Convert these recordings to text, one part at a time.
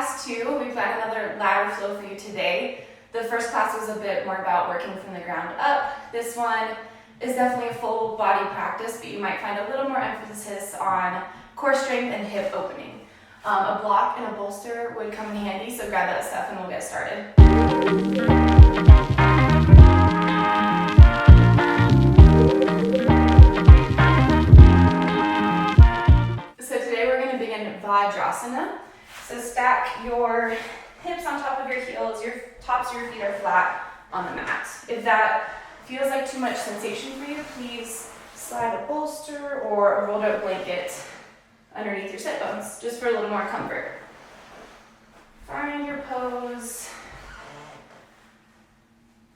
class 2. We've got another ladder flow for you today. The first class was a bit more about working from the ground up. This one is definitely a full body practice, but you might find a little more emphasis on core strength and hip opening. A block and a bolster would come in handy, so grab that stuff and we'll get started. So today we're going to begin Vajrasana. So stack your hips on top of your heels, your tops of your feet are flat on the mat. If that feels like too much sensation for you, please slide a bolster or a rolled up blanket underneath your sit bones, just for a little more comfort. Find your pose.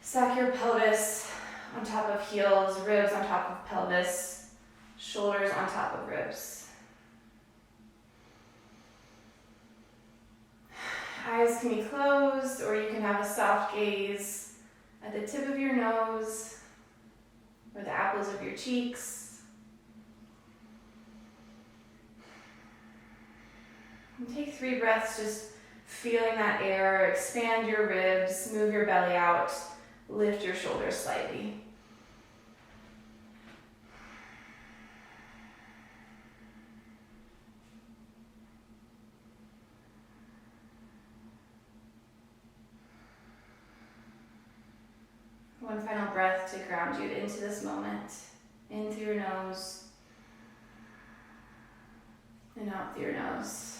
Stack your pelvis on top of heels, ribs on top of pelvis, shoulders on top of ribs. Eyes can be closed, or you can have a soft gaze at the tip of your nose or the apples of your cheeks. And take 3 breaths, just feeling that air, expand your ribs, move your belly out, lift your shoulders slightly. One final breath to ground you into this moment. In through your nose and out through your nose.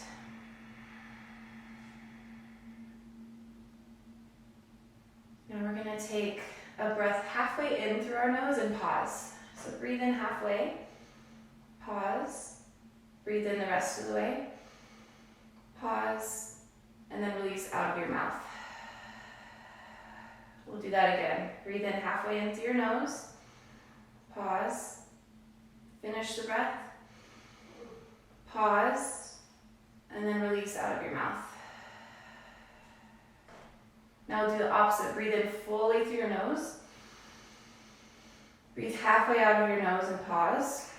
Now we're going to take a breath halfway in through our nose and pause. So breathe in halfway, pause, breathe in the rest of the way, pause, and then release out of your mouth. We'll do that again. Breathe in halfway in through your nose, pause, finish the breath, pause, and then release out of your mouth. Now we'll do the opposite. Breathe in fully through your nose. Breathe halfway out of your nose and pause.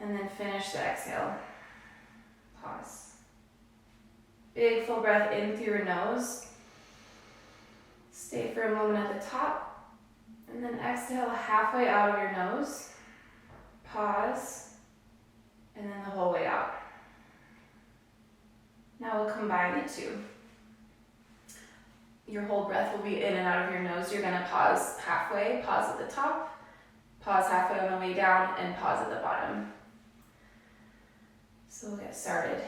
And then finish the exhale. Pause. Big full breath in through your nose. Stay for a moment at the top. And then exhale halfway out of your nose. Pause. And then the whole way out. Now we'll combine the two. Your whole breath will be in and out of your nose. You're going to pause halfway, pause at the top, pause halfway on the way down, and pause at the bottom. So we'll get started.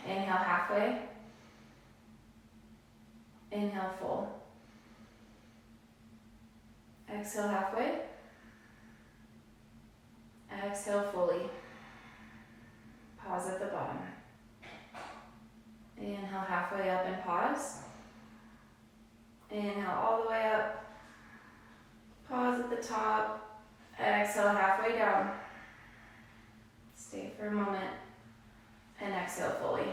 Inhale halfway. Inhale full. Exhale halfway. Exhale fully. Pause at the bottom. Inhale halfway up and pause. Inhale all the way up, pause at the top, exhale halfway down, stay for a moment, and exhale fully.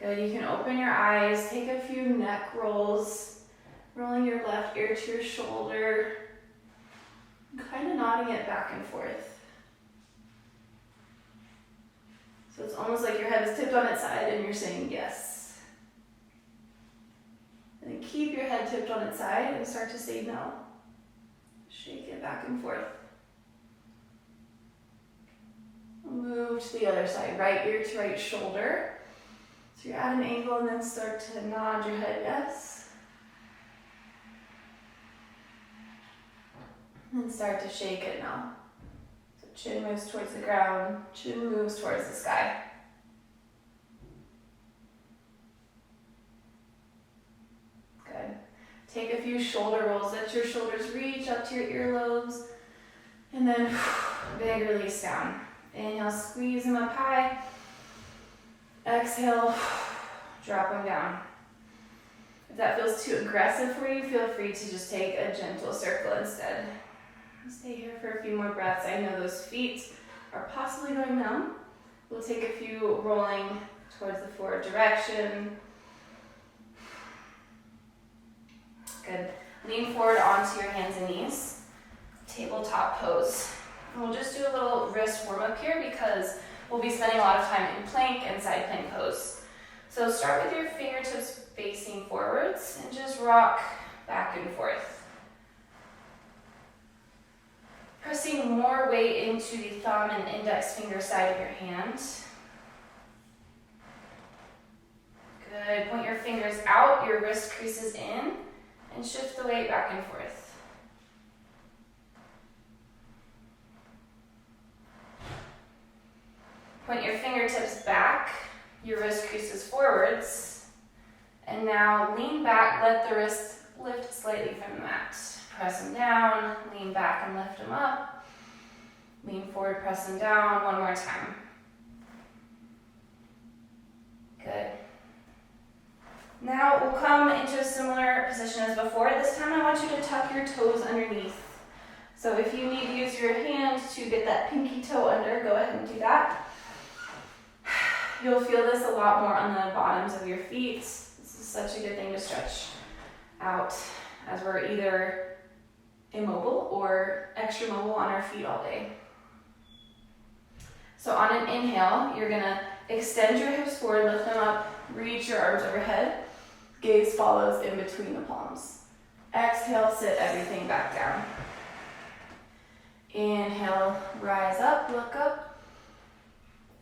Good, you can open your eyes, take a few neck rolls, rolling your left ear to your shoulder, kind of nodding it back and forth. So it's almost like your head is tipped on its side and you're saying yes. And then keep your head tipped on its side and start to say no. Shake it back and forth. Move to the other side, right ear to right shoulder. So you're at an angle and then start to nod your head yes. And then start to shake it no. So chin moves towards the ground, chin moves towards the sky. Good. Take a few shoulder rolls. Let your shoulders reach up to your earlobes. And then big release down. Inhale, squeeze them up high. Exhale, drop them down. If that feels too aggressive for you, feel free to just take a gentle circle instead. Stay here for a few more breaths. I know those feet are possibly going numb. We'll take a few rolling towards the forward direction. Good. Lean forward onto your hands and knees. Tabletop pose. And we'll just do a little wrist warm up here because we'll be spending a lot of time in plank and side plank pose. So start with your fingertips facing forwards and just rock back and forth. Pressing more weight into the thumb and index finger side of your hand. Good. Point your fingers out, your wrist creases in, and shift the weight back and forth. Point your fingertips back, your wrist creases forwards, and now lean back, let the wrist lift slightly from the mat. Press them down, lean back and lift them up. Lean forward, press them down. One more time. Good. Now we'll come into a similar position as before. This time I want you to tuck your toes underneath. So if you need to use your hand to get that pinky toe under, go ahead and do that. You'll feel this a lot more on the bottoms of your feet. This is such a good thing to stretch out as we're either immobile or extra mobile on our feet all day. So on an inhale, you're gonna extend your hips forward, lift them up, reach your arms overhead. Gaze follows in between the palms. Exhale, sit everything back down. Inhale, rise up, look up.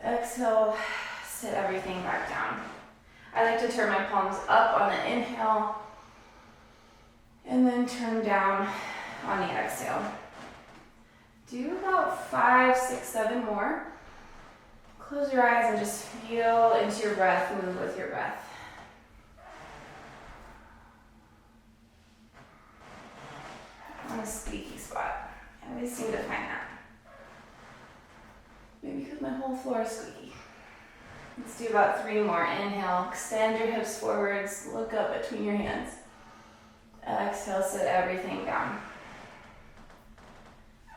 Exhale, sit everything back down. I like to turn my palms up on the inhale and then turn down on the exhale. Do about 5, 6, 7 more. Close your eyes and just feel into your breath, move with your breath. On a squeaky spot. I always seem to find that. Maybe because my whole floor is squeaky. Let's do about 3 more. Inhale, extend your hips forwards, look up between your hands. Exhale, sit everything down.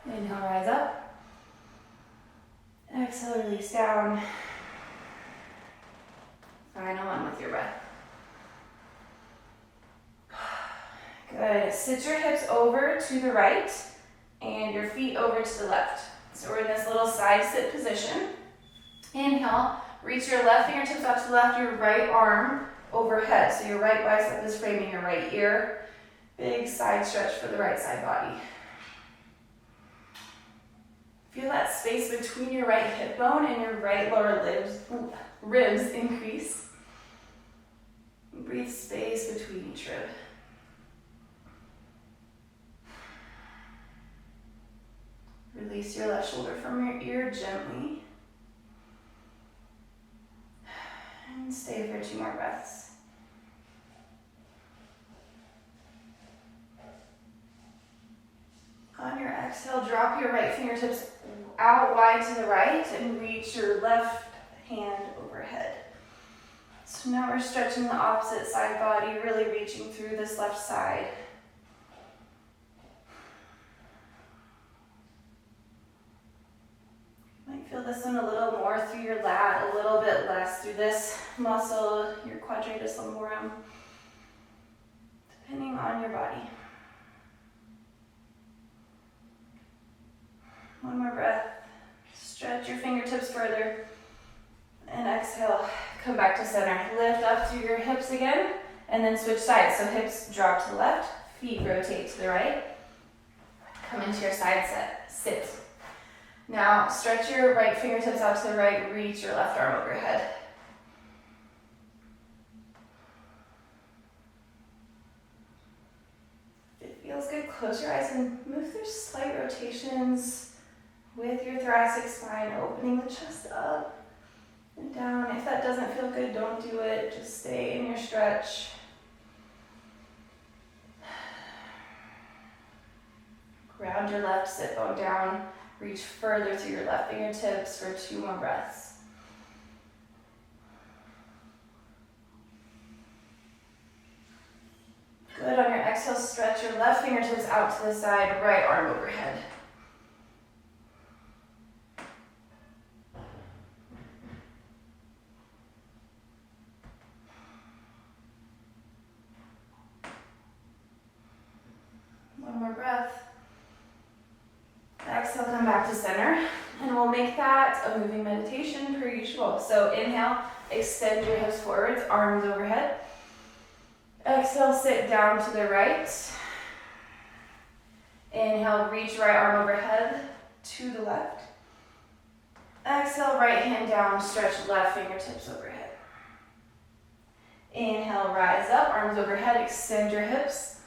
Inhale, rise up. Exhale, release down. Final one with your breath. Good. Sit your hips over to the right and your feet over to the left. So we're in this little side sit position. Inhale, reach your left fingertips out to the left, your right arm overhead. So your right bicep is framing your right ear. Big side stretch for the right side body. Feel that space between your right hip bone and your right lower ribs increase. Breathe space between each rib. Release your left shoulder from your ear gently. And stay for 2 more breaths. On your exhale, drop your right fingertips out wide to the right and reach your left hand overhead. So now we're stretching the opposite side body, really reaching through this left side. You might feel this one a little more through your lat, a little bit less through this muscle, your quadratus lumborum, depending on your body. One more breath. Stretch your fingertips further. And exhale, come back to center. Lift up through your hips again, and then switch sides. So hips drop to the left, feet rotate to the right. Come into your side sit. Now stretch your right fingertips out to the right, reach your left arm overhead. If it feels good, close your eyes and move through slight rotations with your thoracic spine, opening the chest up and down. If that doesn't feel good, don't do it. Just stay in your stretch. Ground your left sit bone down. Reach further through your left fingertips for 2 more breaths. Good. On your exhale, stretch your left fingertips out to the side, right arm overhead. One more breath. Exhale, come back to center. And we'll make that a moving meditation per usual. So inhale, extend your hips forwards, arms overhead. Exhale, sit down to the right. Inhale, reach right arm overhead to the left. Exhale, right hand down, stretch left fingertips overhead. Inhale, rise up, arms overhead, extend your hips.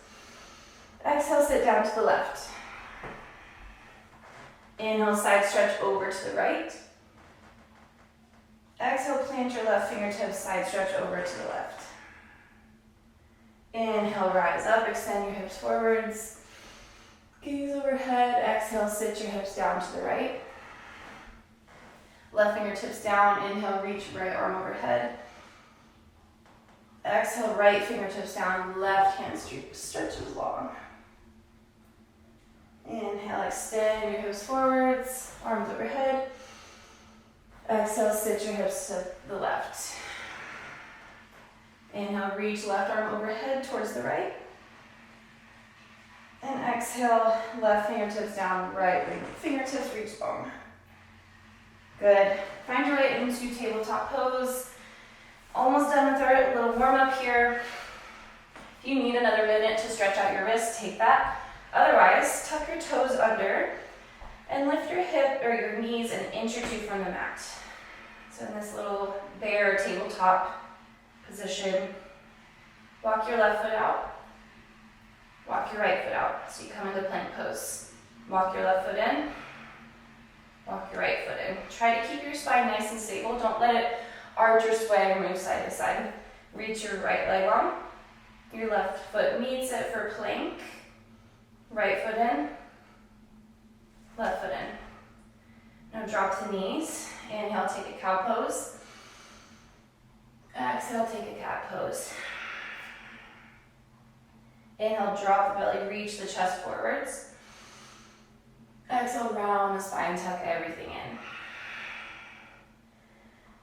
Exhale, sit down to the left. Inhale, side stretch over to the right. Exhale, plant your left fingertips, side stretch over to the left. Inhale, rise up, extend your hips forwards. Gaze overhead, exhale, sit your hips down to the right. Left fingertips down, inhale, reach right arm overhead. Exhale, right fingertips down, left hand stretches long. Inhale, extend your hips forwards, arms overhead. Exhale, sit your hips to the left. Inhale, reach left arm overhead towards the right. And exhale, left fingertips down, right fingertips reach long. Good. Find your way into tabletop pose. Almost done with our little warm up here. If you need another minute to stretch out your wrists, take that. Otherwise, tuck your toes under and lift your hip or your knees an inch or two from the mat. So in this little bear tabletop position, walk your left foot out, walk your right foot out. So you come into plank pose. Walk your left foot in, walk your right foot in. Try to keep your spine nice and stable. Don't let it arch or sway or move side to side. Reach your right leg long. Your left foot meets it for plank. Right foot in, left foot in. Now drop the knees. Inhale, take a cow pose. Exhale, take a cat pose. Inhale, drop the belly, reach the chest forwards. Exhale, round the spine, tuck everything in.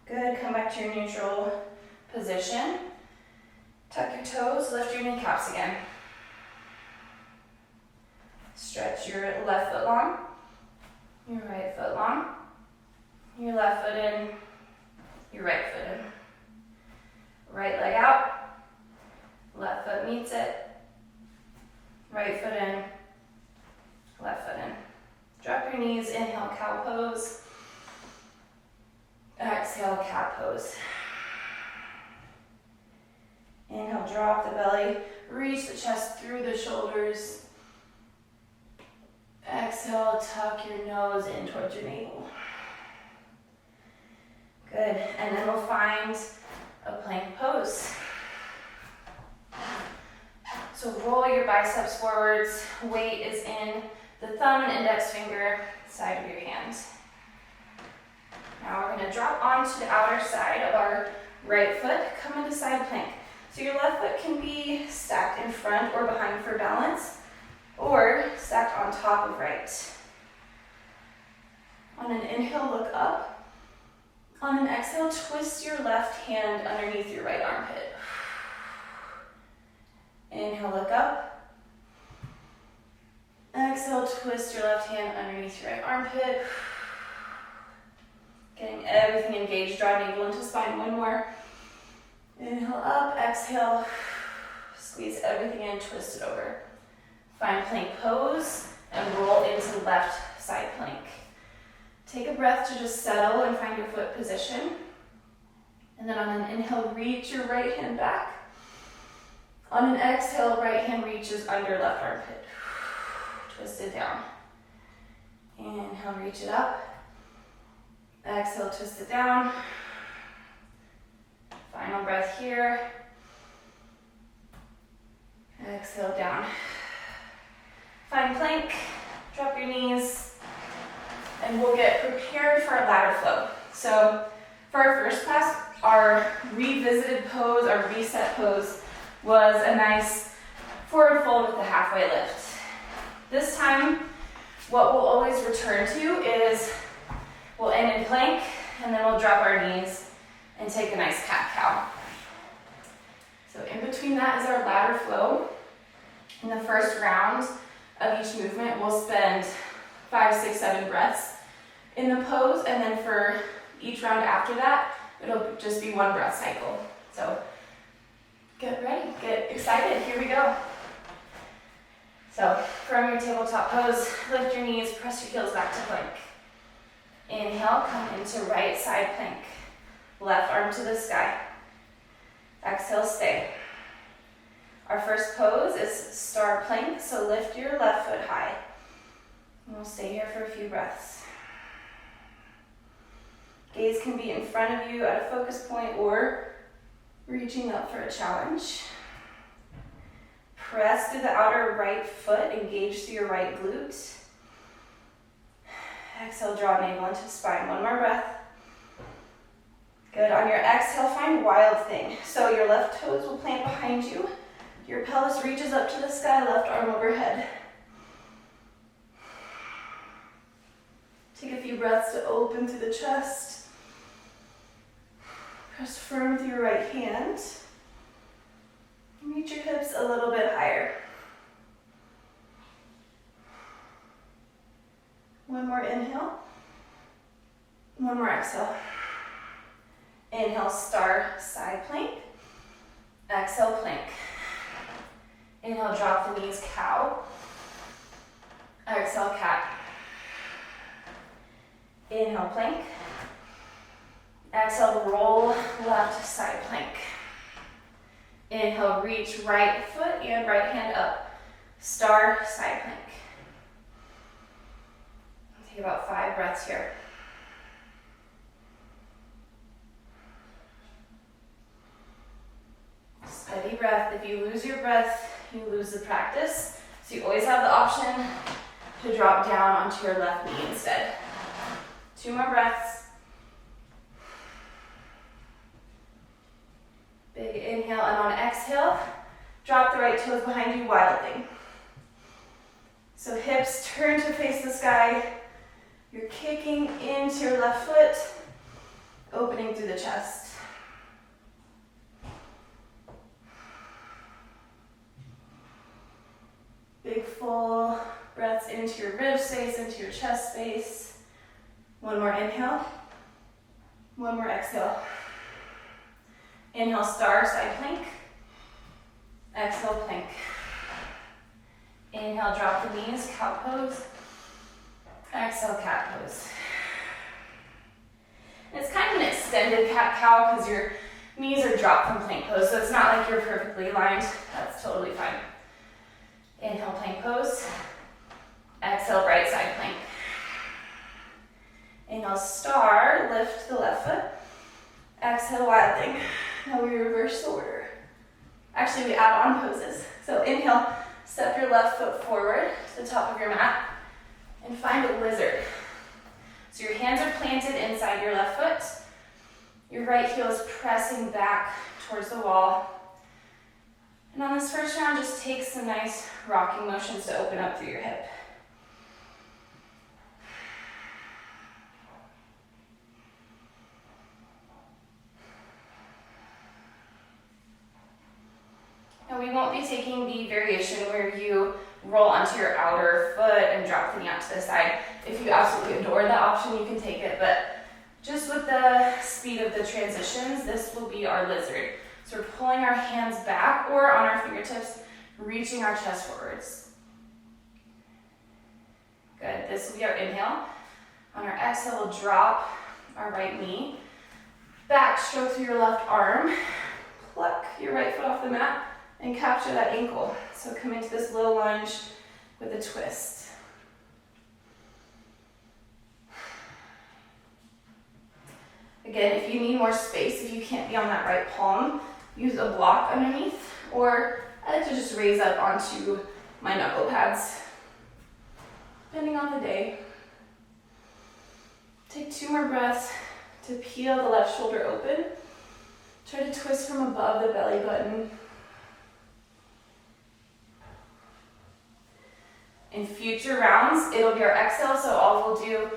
Good, come back to your neutral position. Tuck your toes, lift your kneecaps again. Stretch your left foot long, your right foot long, your left foot in, your right foot in. Right leg out, left foot meets it, right foot in, left foot in. Drop your knees, inhale, cow pose. Exhale, cat pose. Inhale, drop the belly, reach the chest through the shoulders. Exhale, tuck your nose in towards your navel. Good, and then we'll find a plank pose. So roll your biceps forwards, weight is in the thumb and index finger side of your hand. Now we're going to drop onto the outer side of our right foot, come into side plank. So your left foot can be stacked in front or behind for balance, or stacked on top of right. On an inhale, look up. On an exhale, twist your left hand underneath your right armpit. Inhale, look up. Exhale, twist your left hand underneath your right armpit. Getting everything engaged, draw navel into spine. One more. Inhale up, exhale. Squeeze everything in, twist it over. Find plank pose and roll into left side plank. Take a breath to just settle and find your foot position. And then on an inhale, reach your right hand back. On an exhale, right hand reaches under left armpit. Twist it down. Inhale, reach it up. Exhale, twist it down. Final breath here. Exhale, down. Find plank, drop your knees, and we'll get prepared for a ladder flow. So for our first class, our revisited pose, our reset pose, was a nice forward fold with a halfway lift. This time, what we'll always return to is we'll end in plank, and then we'll drop our knees and take a nice cat-cow. So in between that is our ladder flow. In the first round of each movement, we'll spend 5, 6, 7 breaths in the pose, and then for each round after that, it'll just be 1 breath cycle. So get ready, get excited, here we go. So from your tabletop pose, lift your knees, press your heels back to plank. Inhale, come into right side plank. Left arm to the sky. Exhale, stay. Our first pose is star plank, so lift your left foot high. And we'll stay here for a few breaths. Gaze can be in front of you at a focus point or reaching up for a challenge. Press through the outer right foot, engage through your right glute. Exhale, draw navel into spine. 1 more breath. Good. On your exhale, find wild thing. So your left toes will plant behind you. Your pelvis reaches up to the sky, left arm overhead. Take a few breaths to open through the chest. Press firm through your right hand. Reach your hips a little bit higher. 1 more inhale. 1 more exhale. Inhale, star side plank. Exhale, plank. Inhale, drop the knees, cow. Exhale, cat. Inhale, plank. Exhale, roll left side plank. Inhale, reach right foot and right hand up. Star side plank. Take about 5 breaths here. Steady breath. If you lose your breath, you lose the practice. So you always have the option to drop down onto your left knee instead. 2 more breaths. Big inhale, and on exhale, drop the right toes behind you, wild thing. So hips turn to face the sky. You're kicking into your left foot, opening through the chest. Big full breaths into your rib space, into your chest space. 1 more inhale. 1 more exhale. Inhale, star side plank. Exhale, plank. Inhale, drop the knees, cow pose. Exhale, cat pose. And it's kind of an extended cat-cow because your knees are dropped from plank pose, so it's not like you're perfectly aligned. That's totally fine. Inhale, plank pose. Exhale, right side plank. Inhale, star, lift the left foot. Exhale, wild thing. Now we reverse the order. Actually, we add on poses. So inhale, step your left foot forward to the top of your mat and find a lizard. So your hands are planted inside your left foot. Your right heel is pressing back towards the wall. And on this first round, just take some nice rocking motions to open up through your hip. Now we won't be taking the variation where you roll onto your outer foot and drop the knee out to the side. If you absolutely adore that option, you can take it, but just with the speed of the transitions, this will be our lizard. So we're pulling our hands back or on our fingertips, reaching our chest forwards. Good, this will be our inhale. On our exhale, we'll drop our right knee, back stroke through your left arm, pluck your right foot off the mat, and capture that ankle. So come into this low lunge with a twist. Again, if you need more space, if you can't be on that right palm, use a block underneath, or I like to just raise up onto my knuckle pads, depending on the day. Take 2 more breaths to peel the left shoulder open. Try to twist from above the belly button. In future rounds, it'll be our exhale, so all we'll do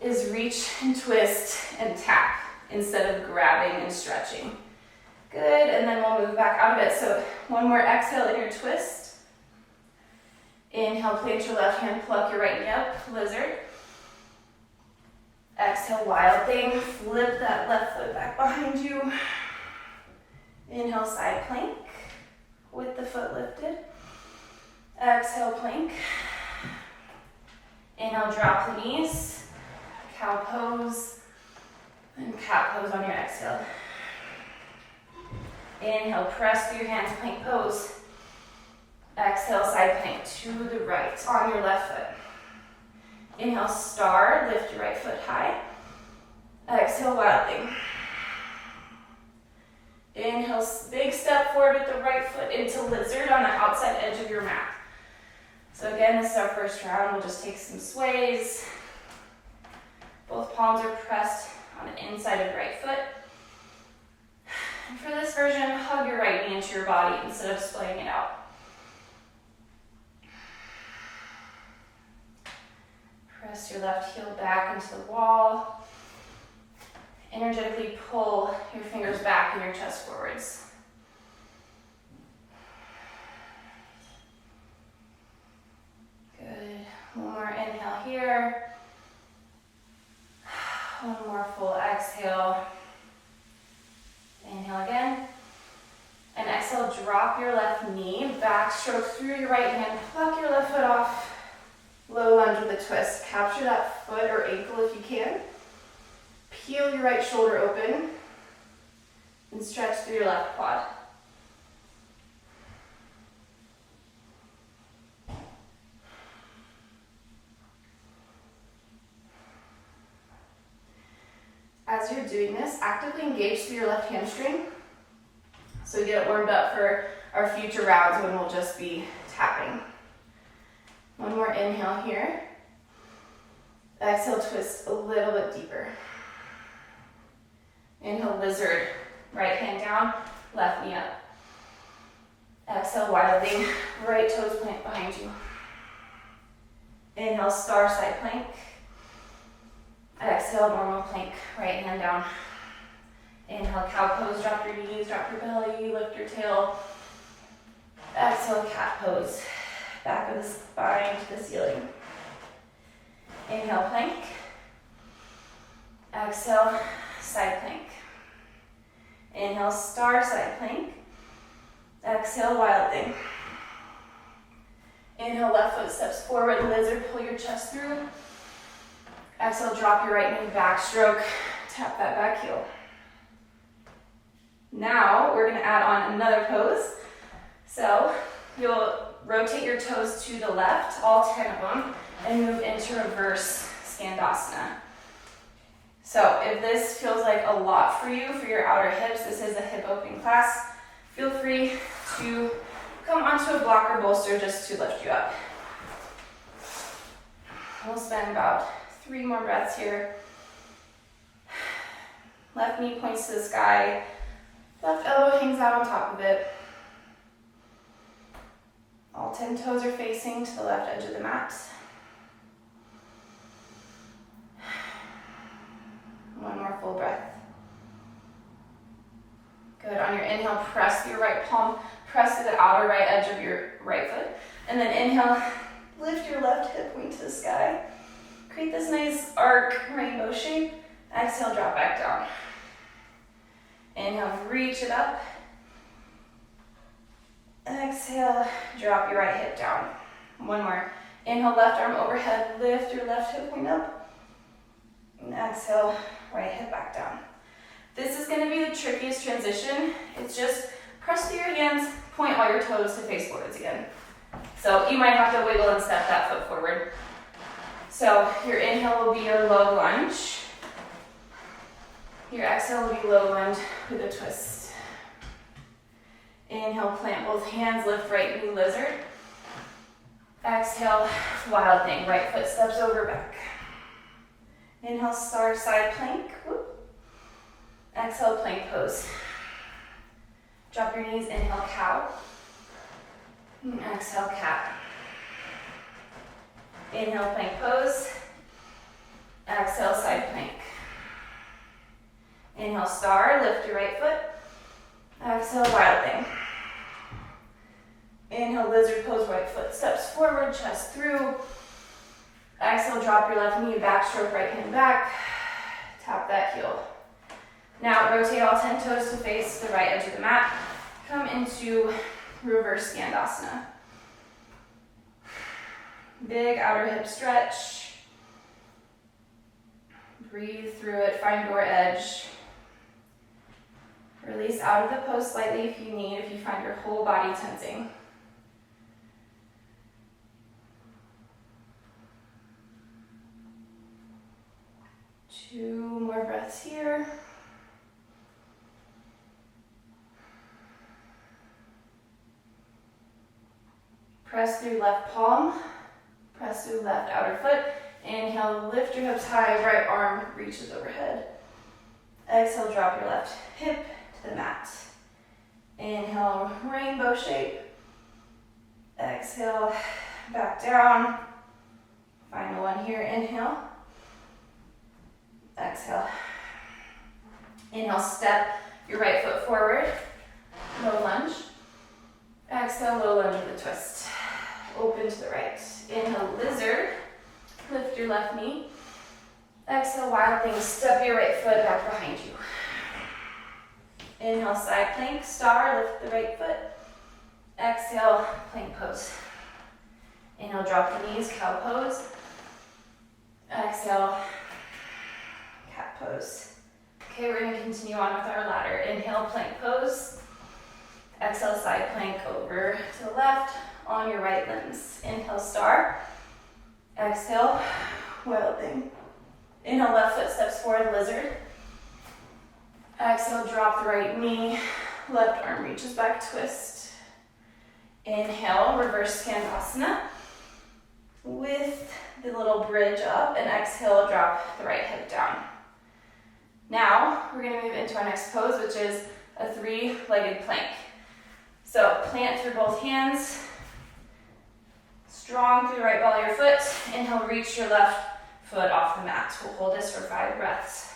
is reach and twist and tap instead of grabbing and stretching. Good, and then we'll move back out of it. So 1 more exhale in your twist. Inhale, plant your left hand, pluck your right knee up, lizard. Exhale, wild thing. Flip that left foot back behind you. Inhale, side plank with the foot lifted. Exhale, plank. Inhale, drop the knees. Cow pose. And cat pose on your exhale. Inhale, press through your hands, plank pose. Exhale, side plank to the right on your left foot. Inhale, star, lift your right foot high. Exhale, wild thing. Inhale, big step forward with the right foot into lizard on the outside edge of your mat. So again, this is our first round. We'll just take some sways. Both palms are pressed on the inside of your right foot. And for this version, hug your right knee into your body instead of splaying it out. Press your left heel back into the wall. Energetically pull your fingers back and your chest forwards. Good. One more inhale here. One more full exhale. Inhale again. And exhale, drop your left knee, backstroke through your right hand, pluck your left foot off. Low lunge with a twist. Capture that foot or ankle if you can. Peel your right shoulder open and stretch through your left quad. As you're doing this, actively engage through your left hamstring so we get it warmed up for our future rounds when we'll just be tapping. One more inhale here. Exhale, twist a little bit deeper. Inhale, lizard. Right hand down, left knee up. Exhale, wildly. Right toes plant behind you. Inhale, star side plank. Exhale, normal plank. Right hand down. Inhale, cow pose. Drop your knees, drop your belly, lift your tail. Exhale, cat pose. Back of the spine to the ceiling. Inhale, plank. Exhale, side plank. Inhale, star side plank. Exhale, wild thing. Inhale, left foot steps forward, lizard, pull your chest through. Exhale, drop your right knee, backstroke, tap that back heel. Now, we're gonna add on another pose. So, you'll rotate your toes to the left, all 10 of them, and move into reverse Skandasana. So if this feels like a lot for you, for your outer hips, this is a hip opening class, feel free to come onto a block or bolster just to lift you up. We'll spend about 3 more breaths here. Left knee points to the sky, left elbow hangs out on top of it. All 10 toes are facing to the left edge of the mat. One more full breath. Good. On your inhale, press through your right palm, press to the outer right edge of your right foot. And then inhale, lift your left hip point to the sky. Create this nice arc, rainbow shape. Exhale, drop back down. Inhale, reach it up. Exhale, drop your right hip down. One more. Inhale, left arm overhead, lift your left hip point up. And exhale, right hip back down. This is gonna be the trickiest transition. It's just press through your hands, point all your toes to face forwards again. So you might have to wiggle and step that foot forward. So your inhale will be your low lunge. Your exhale will be low lunge with a twist. Inhale, plant both hands, lift right knee, lizard. Exhale, wild thing, right foot steps over back. Inhale, star side plank. Whoop. Exhale, plank pose. Drop your knees, inhale, cow. And exhale, cat. Inhale, plank pose. Exhale, side plank. Inhale, star, lift your right foot. Exhale, wild thing. Inhale, lizard pose, right foot steps forward, chest through. Exhale, drop your left knee, backstroke, right hand back. Tap that heel. Now rotate all 10 toes to face the right edge of the mat. Come into reverse Skandasana. Big outer hip stretch. Breathe through it, find your edge. Release out of the pose slightly if you need, if you find your whole body tensing. Two more breaths here. Press through left palm, press through left outer foot. Inhale, lift your hips high, right arm reaches overhead. Exhale, drop your left hip to the mat. Inhale, rainbow shape. Exhale, back down. Final one here, inhale. Exhale. Inhale, step your right foot forward, low lunge. Exhale, low lunge with a twist. Open to the right. Inhale, lizard. Lift your left knee. Exhale, wild thing. Step your right foot back behind you. Inhale, side plank, star. Lift the right foot. Exhale, plank pose. Inhale, drop the knees, cow pose. Exhale, cat pose. Okay, we're going to continue on with our ladder. Inhale, plank pose. Exhale, side plank over to the left on your right limbs. Inhale, star. Exhale, wild thing. Inhale, left foot steps forward, lizard. Exhale, drop the right knee. Left arm reaches back, twist. Inhale, reverse Skandasana with the little bridge up. And exhale, drop the right hip down. Now, we're going to move into our next pose, which is a three-legged plank. So, plant through both hands. Strong through the right ball of your foot. Inhale, reach your left foot off the mat. We'll hold this for 5 breaths.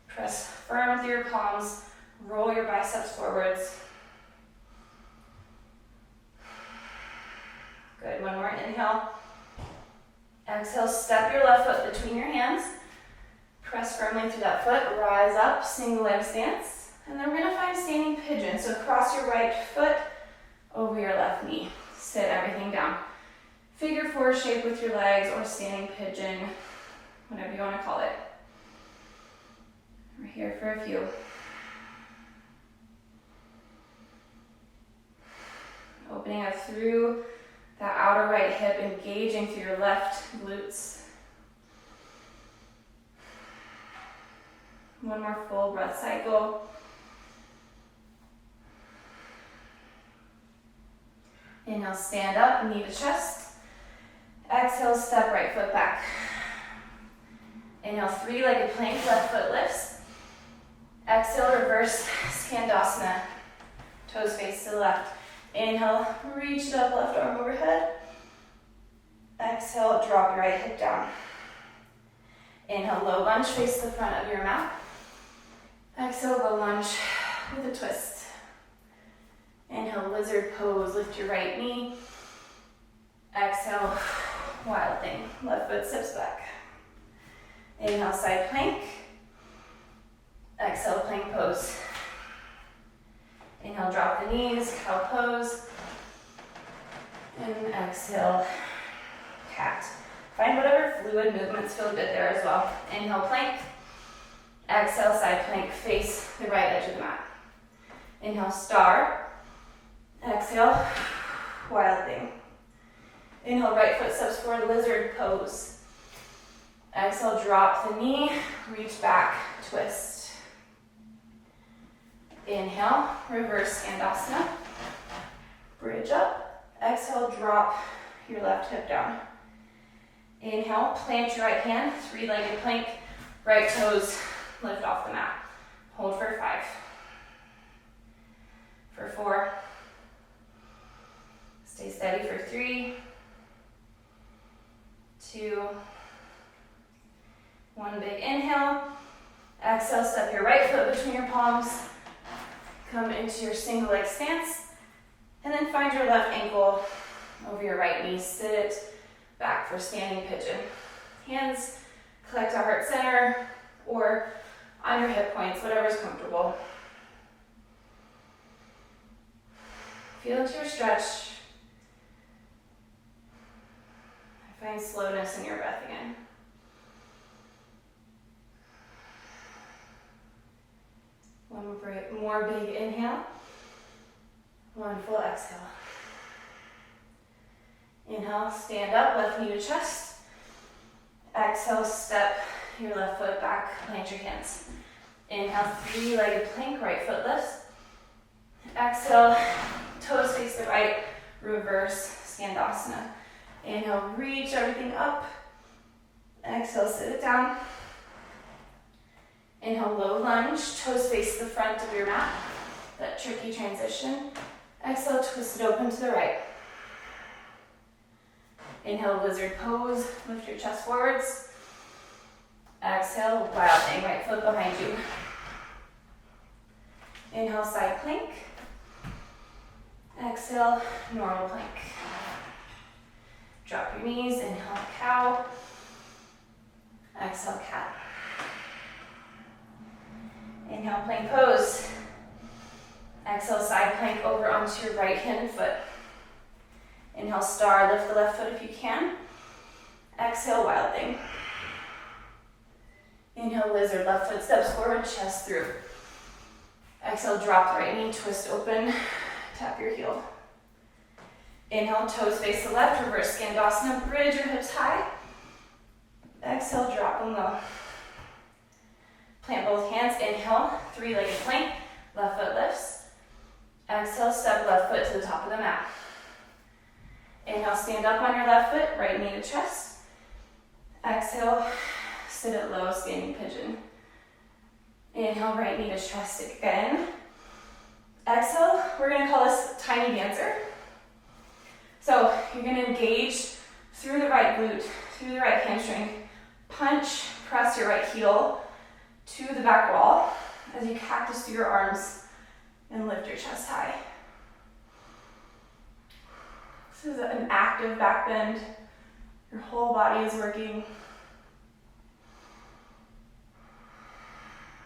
Press firm through your palms. Roll your biceps forwards. Good, one more, inhale. Exhale, step your left foot between your hands. Press firmly through that foot, rise up, single leg stance. And then we're gonna find standing pigeon. So cross your right foot over your left knee. Sit everything down. Figure 4 shape with your legs or standing pigeon, whatever you wanna call it. We're here for a few. Opening up through that outer right hip, engaging through your left glutes. One more full breath cycle. Inhale, stand up, knee to chest. Exhale, step right foot back. Inhale, three-legged plank, left foot lifts. Exhale, reverse Skandasana. Toes face to the left. Inhale, reach it up, left arm overhead. Exhale, drop your right hip down. Inhale, low lunge, face the front of your mat. Exhale, low lunge with a twist. Inhale, lizard pose, lift your right knee. Exhale, wild thing, left foot steps back. Inhale, side plank. Exhale, plank pose. Inhale, drop the knees, cow pose. And exhale, cat. Find whatever fluid movements feel good there as well. Inhale, plank. Exhale, side plank, face the right edge of the mat. Inhale, star. Exhale, wild thing. Inhale, right foot steps forward, lizard pose. Exhale, drop the knee, reach back, twist. Inhale, reverse Skandasana. Bridge up. Exhale, drop your left hip down. Inhale, plant your right hand, three-legged plank, right toes lift off the mat. Hold for 5. For 4. Stay steady for 3, 2, 1 big inhale. Exhale, step your right foot between your palms. Come into your single leg stance. And then find your left ankle over your right knee. Sit back for standing pigeon. Hands collect to heart center or on your hip points, whatever is comfortable. Feel into your stretch. Find slowness in your breath again. One more big inhale. One full exhale. Inhale, stand up, left knee to chest. Exhale, step your left foot back, plant your hands. Inhale, three-legged plank, right foot lifts. Exhale, toes face the right, reverse Skandasana. Inhale, reach everything up. Exhale, sit it down. Inhale, low lunge, toes face the front of your mat. That tricky transition. Exhale, twist it open to the right. Inhale, lizard pose, lift your chest forwards. Exhale, wild thing, right foot behind you. Inhale, side plank. Exhale, normal plank. Drop your knees, inhale, cow. Exhale, cat. Inhale, plank pose. Exhale, side plank over onto your right hand and foot. Inhale, star, lift the left foot if you can. Exhale, wild thing. Inhale, lizard, left foot steps forward, chest through. Exhale, drop the right knee, twist open, tap your heel. Inhale, toes face the left, reverse Skandasana, bridge your hips high. Exhale, drop them low. Plant both hands, inhale, three-legged plank, left foot lifts. Exhale, step left foot to the top of the mat. Inhale, stand up on your left foot, right knee to chest. Exhale, sit at low, standing pigeon. Inhale, right knee to chest again. Exhale, we're gonna call this tiny dancer. So you're gonna engage through the right glute, through the right hamstring. Punch, press your right heel to the back wall as you cactus through your arms and lift your chest high. This is an active back bend. Your whole body is working.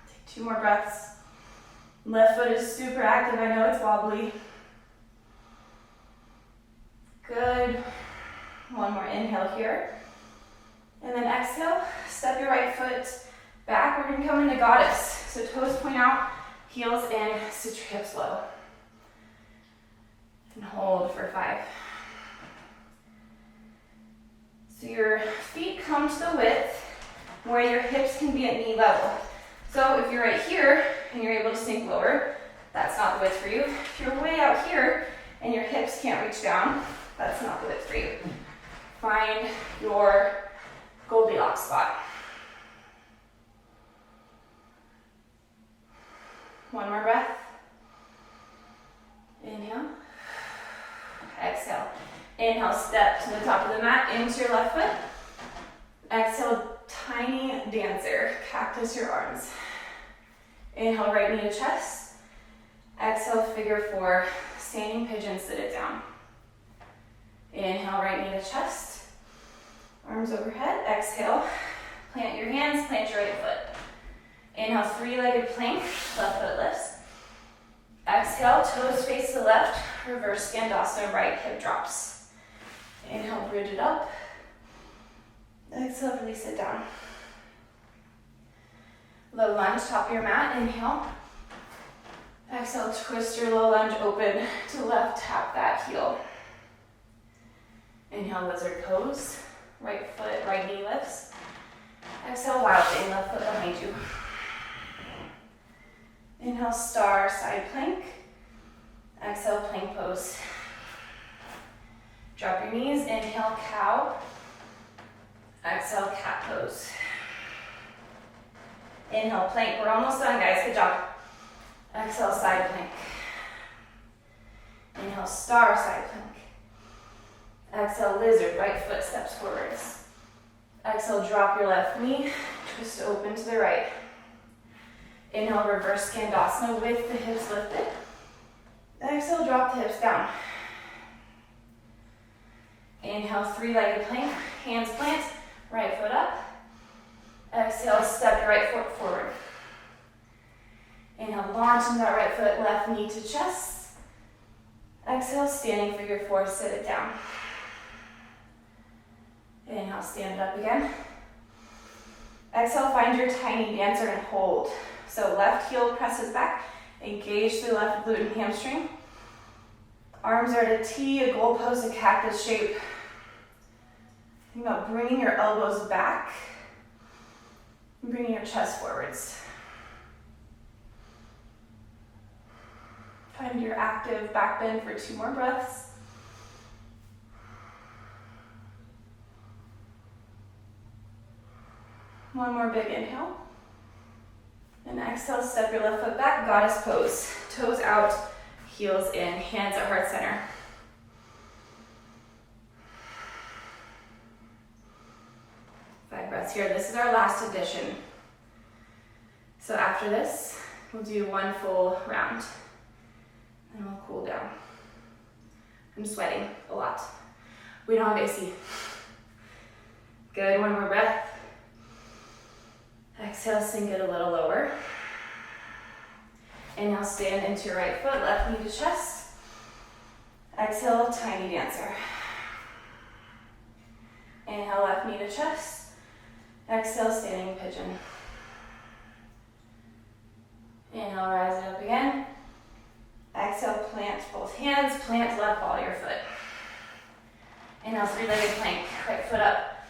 Take 2 more breaths. Left foot is super active. I know it's wobbly. Good. One more inhale here. And then exhale, step your right foot back. We're going to come into goddess. So toes point out, heels in, sit your hips low. And hold for 5. So your feet come to the width where your hips can be at knee level. So if you're right here and you're able to sink lower, that's not the width for you. If you're way out here and your hips can't reach down, that's not the width for you. Find your Goldilocks spot. One more breath. Inhale. Exhale. Inhale, step to the top of the mat, into your left foot. Exhale, tiny dancer, cactus your arms. Inhale, right knee to chest. Exhale, figure 4, standing pigeon, sit it down. Inhale, right knee to chest. Arms overhead. Exhale, plant your hands, plant your right foot. Inhale, three-legged plank, left foot lifts. Exhale, toes face the left, reverse Skandasana, right hip drops. Inhale, bridge it up. Exhale, release it down. Low lunge, top of your mat, inhale. Exhale, twist your low lunge open to left, tap that heel. Inhale, lizard pose. Right foot, right knee lifts. Exhale, wild thing, left foot behind you. Inhale, star, side plank. Exhale, plank pose. Drop your knees, inhale, cow. Exhale, cat pose. Inhale, plank. We're almost done, guys. Good job. Exhale, side plank. Inhale, star, side plank. Exhale, lizard, right foot steps forwards. Exhale, drop your left knee, twist open to the right. Inhale, reverse Skandasana with the hips lifted. Exhale, drop the hips down. Inhale, three-legged plank, hands plant, Right foot up. Exhale, step your right foot forward. Inhale, launch into that right foot, left knee to chest. Exhale, standing figure four, sit it down. Inhale, stand up again. Exhale, find your tiny dancer and hold. So left heel presses back, engage through left glute and hamstring. Arms are at a T, a goalpost, a cactus shape. Think about bringing your elbows back and bringing your chest forwards. Find your active back bend for 2 more breaths. One more big inhale. And exhale, step your left foot back, goddess pose. Toes out, heels in, hands at heart center. Five breaths here. This is our last addition. So after this, we'll do 1 full round. And we'll cool down. I'm sweating a lot. We don't have AC. Good, 1 more breath. Exhale, sink it a little lower. Inhale, stand into your right foot, left knee to chest. Exhale, tiny dancer. Inhale, left knee to chest. Exhale, standing pigeon. Inhale, rise it up again. Exhale, plant both hands, plant left ball of your foot. Inhale, 3-legged plank, right foot up.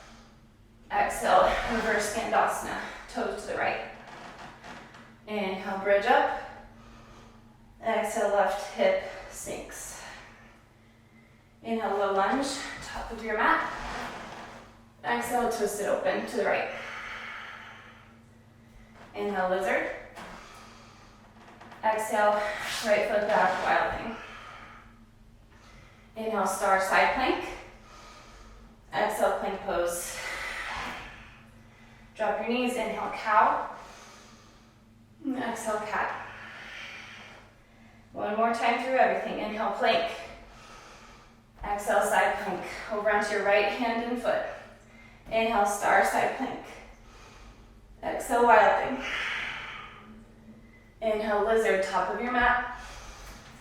Exhale, reverse Skandasana, toes to the right. Inhale, bridge up. Exhale, left hip sinks. Inhale, low lunge, top of your mat. Exhale, twist it open to the right. Inhale, lizard. Exhale, right foot back, wild thing. Inhale, star side plank. Exhale, plank pose. Drop your knees, inhale, cow. Exhale, cat. 1 more time through everything. Inhale, plank. Exhale, side plank. Over onto your right hand and foot. Inhale, star side plank. Exhale, wild thing. Inhale, lizard, top of your mat.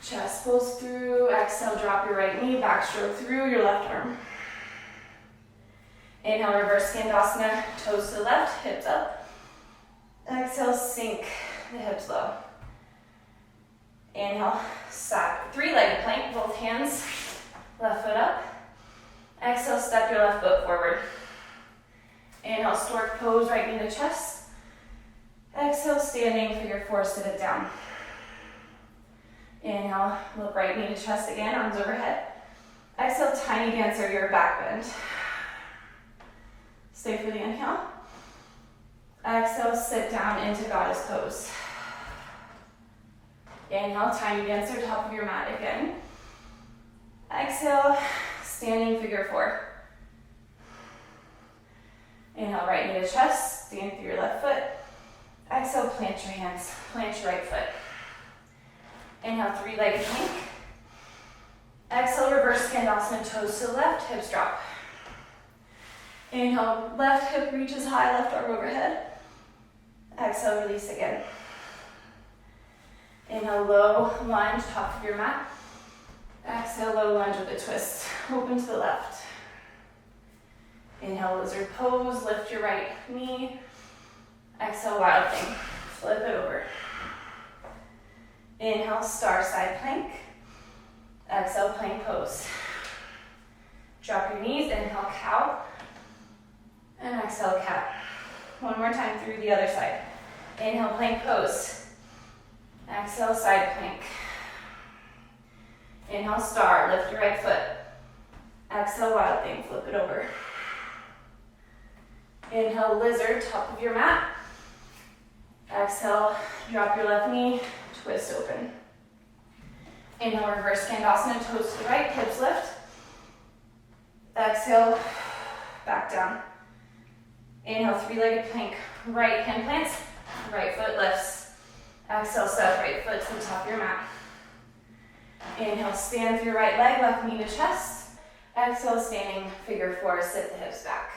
Chest pulls through. Exhale, drop your right knee, backstroke through your left arm. Inhale, reverse Skandasana, toes to the left, hips up. Exhale, sink the hips low. Inhale, side, 3-legged plank, both hands, left foot up. Exhale, step your left foot forward. Inhale, stork pose, right knee to chest. Exhale, standing figure four, sit it down. Inhale, look right knee to chest again, arms overhead. Exhale, tiny dancer, your back bend. Stay for the inhale. Exhale, sit down into goddess pose. Inhale, tiny dancer, top of your mat again. Exhale, standing figure four. Inhale, right knee to chest, stand through your left foot. Exhale, plant your hands, plant your right foot. Inhale, 3-legged plank. Exhale, reverse Skandasana, toes to the left, hips drop. Inhale, left hip reaches high, left arm overhead. Exhale, release again. Inhale, low lunge, top of your mat. Exhale, low lunge with a twist, open to the left. Inhale, lizard pose, lift your right knee. Exhale, wild thing, flip it over. Inhale, star side plank. Exhale, plank pose. Drop your knees, inhale, cow. And exhale, cat. 1 more time through the other side. Inhale, plank pose. Exhale, side plank. Inhale, star, lift your right foot. Exhale, wild thing, flip it over. Inhale, lizard, top of your mat. Exhale, drop your left knee, twist open. Inhale, reverse Skandasana, toes to the right, hips lift. Exhale, back down. Inhale, 3-legged plank, right hand plants, right foot lifts. Exhale, step right foot to the top of your mat. Inhale, stand through your right leg, left knee to chest. Exhale, standing figure four, sit the hips back.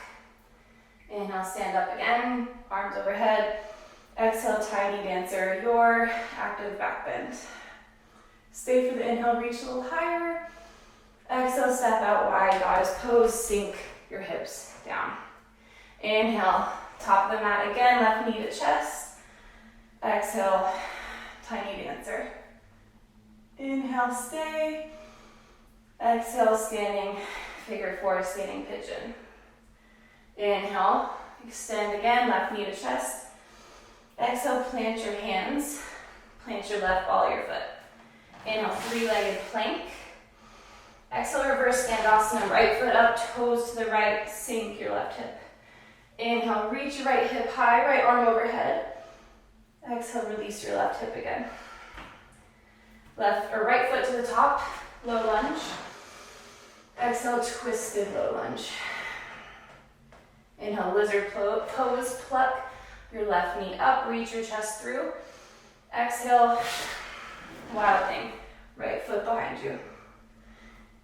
Inhale, stand up again, arms overhead. Exhale, tiny dancer, your active back bend. Stay for the inhale, reach a little higher. Exhale, step out wide, goddess pose, sink your hips down. Inhale, top of the mat again, left knee to chest. Exhale, tiny dancer. Inhale, stay. Exhale, standing figure four, standing pigeon. Inhale, extend again, left knee to chest. Exhale, plant your hands. Plant your left ball of your foot. Inhale, three-legged plank. Exhale, reverse Skandasana, right foot up, toes to the right, sink your left hip. Inhale, reach your right hip high, right arm overhead. Exhale, release your left hip again. Left or right foot to the top, low lunge. Exhale, twisted low lunge. Inhale, lizard pose, pluck your left knee up, reach your chest through. Exhale, wild thing, right foot behind you.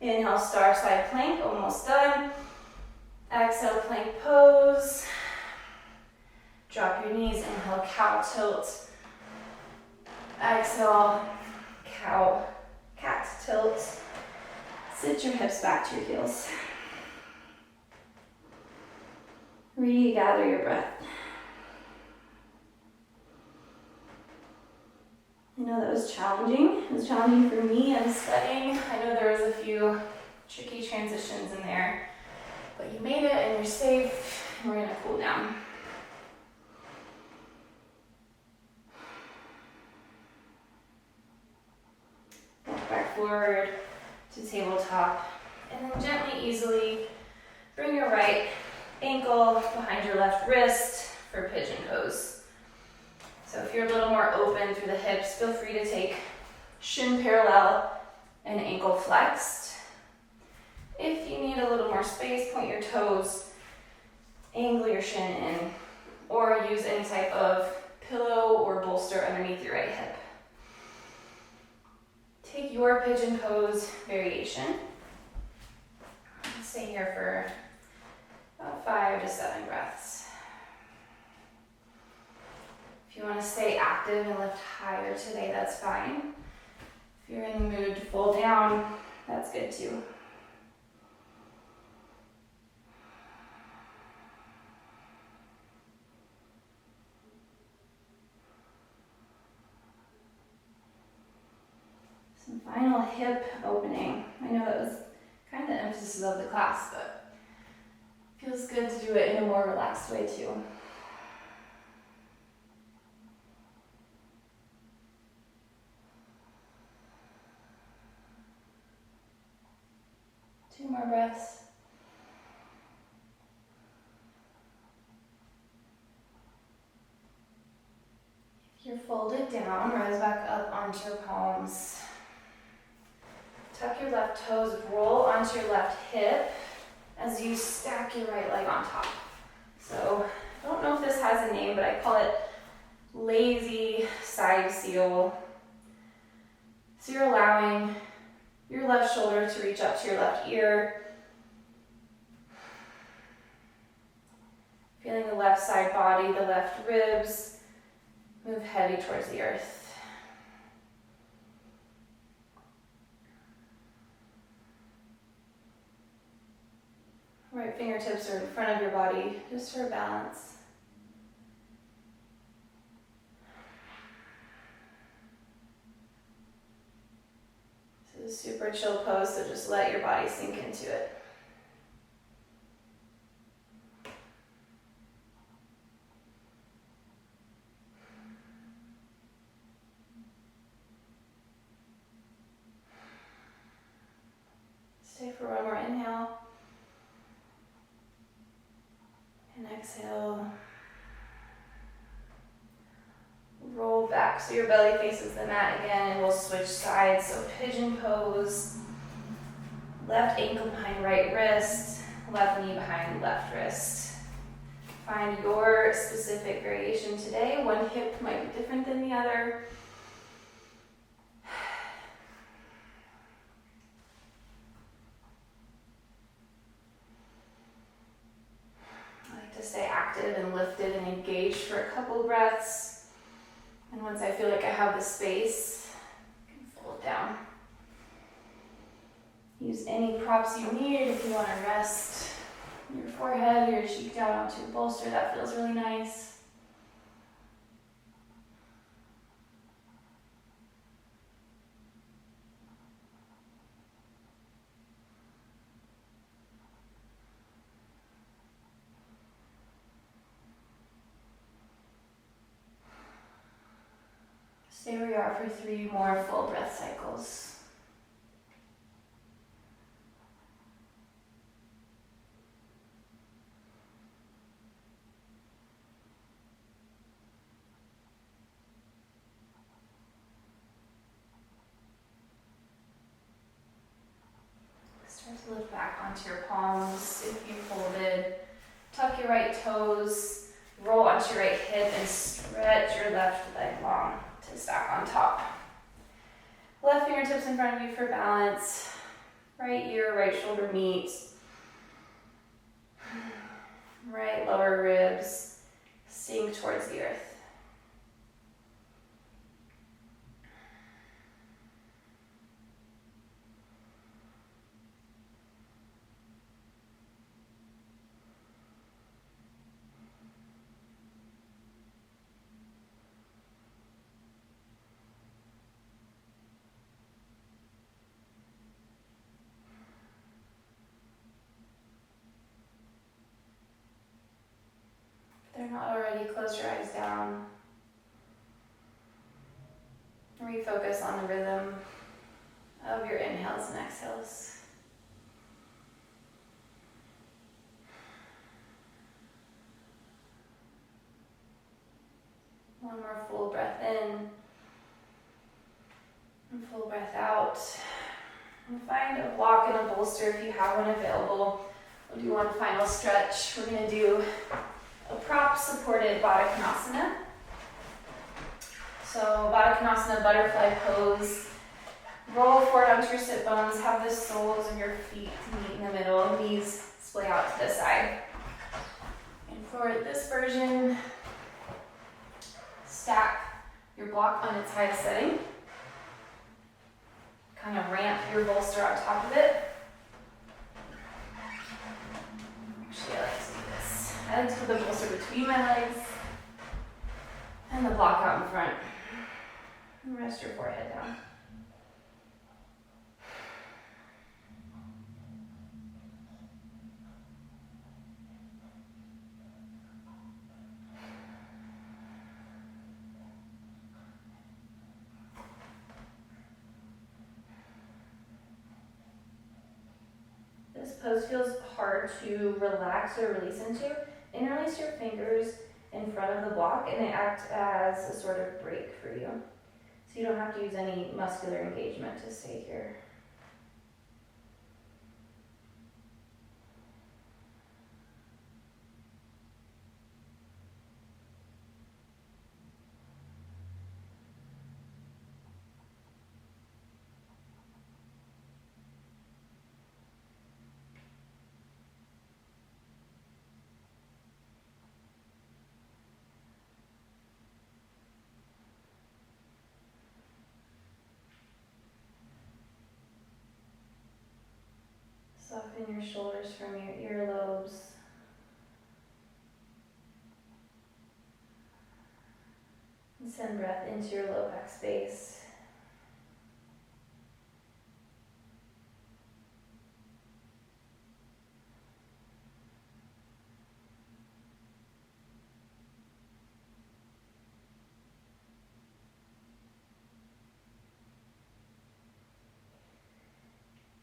Inhale, star side plank, almost done. Exhale, plank pose. Drop your knees, inhale, cow tilt. Exhale, cow, cat tilt. Sit your hips back to your heels. Regather your breath. I know that was challenging. It was challenging for me. I'm studying. I know there was a few tricky transitions in there, but you made it and you're safe. And we're gonna cool down. Walk back forward to tabletop, and then gently, easily bring your right ankle behind your left wrist for pigeon pose. So if you're a little more open through the hips, feel free to take shin parallel and ankle flexed. If you need a little more space, point your toes, angle your shin in, or use any type of pillow or bolster underneath your right hip. Take your pigeon pose variation. Stay here for about 5 to 7 breaths. If you want to stay active and lift higher today, that's fine. If you're in the mood to fold down, that's good too. Some final hip opening. I know that was kind of the emphasis of the class, but it feels good to do it in a more relaxed way too. Two more breaths. If you're folded down, rise back up onto your palms. Tuck your left toes, roll onto your left hip as you stack your right leg on top. So, I don't know if this has a name, but I call it lazy side seal. So you're allowing your left shoulder to reach up to your left ear. Feeling the left side body, the left ribs move heavy towards the earth. Right fingertips are in front of your body, just for balance. This is a super chill pose, so just let your body sink into it. Stay for one more inhale. And exhale. Roll back so your belly faces the mat again, and we'll switch sides. So pigeon pose, left ankle behind right wrist, left knee behind left wrist. Find your specific variation today. One hip might be different than the other. I like to stay active supported and lifted and engaged for a couple breaths. And once I feel like I have the space, I can fold down. Use any props you need if you want to rest your forehead or your cheek down onto a bolster. That feels really nice. Stay where you are for 3 more full breath cycles. Start to lift back onto your palms if you folded. Tuck your right toes, roll onto your right hip, and stretch your left leg long to stack on top. Left fingertips in front of you for balance. Right ear, right shoulder meet. Right lower ribs sink towards the earth. If they're not already, close your eyes down. Refocus on the rhythm of your inhales and exhales. One more full breath in and full breath out. And find a block and a bolster if you have one available. We'll do one final stretch. We're going to do a prop supported Baddha Konasana. So Baddha Konasana, butterfly pose. Roll forward onto your sit bones. Have the soles of your feet meet in the middle. Knees splay out to the side. And for this version, stack your block on its highest setting. Kind of ramp your bolster on top of it. Actually, I like to do this. I like to put the bolster between my legs and the block out in front. And rest your forehead down. This pose feels hard to relax or release into. Interlace your fingers in front of the block and they act as a sort of break for you. So you don't have to use any muscular engagement to stay here. Soften your shoulders from your earlobes. And send breath into your low back space.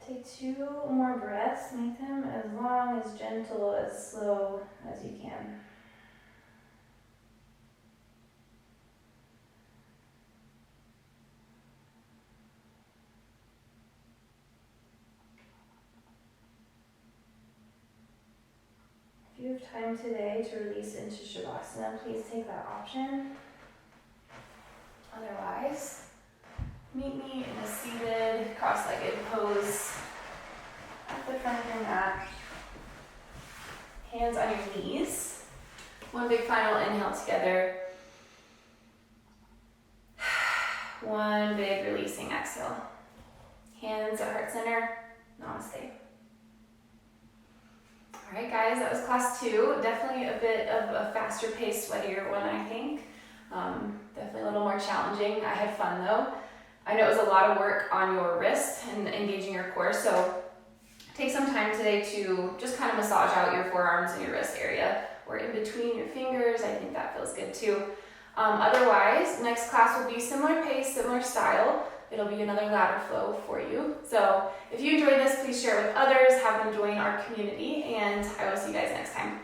Take 2 more breaths, make them as long, as gentle, as slow as you can. If you have time today to release into Shavasana, please take that option. Otherwise, meet me in a seated, cross-legged pose at the front of your mat. Hands on your knees. One big final inhale together. One big releasing exhale. Hands at heart center. Namaste. All right, guys, that was class 2. Definitely a bit of a faster paced, sweatier one, I think. Definitely a little more challenging. I had fun though. I know it was a lot of work on your wrist and engaging your core, so take some time today to just kind of massage out your forearms and your wrist area, or in between your fingers. I think that feels good too. Otherwise, next class will be similar pace, similar style. It'll be another ladder flow for you. So if you enjoyed this, please share it with others, have them join our community, and I will see you guys next time.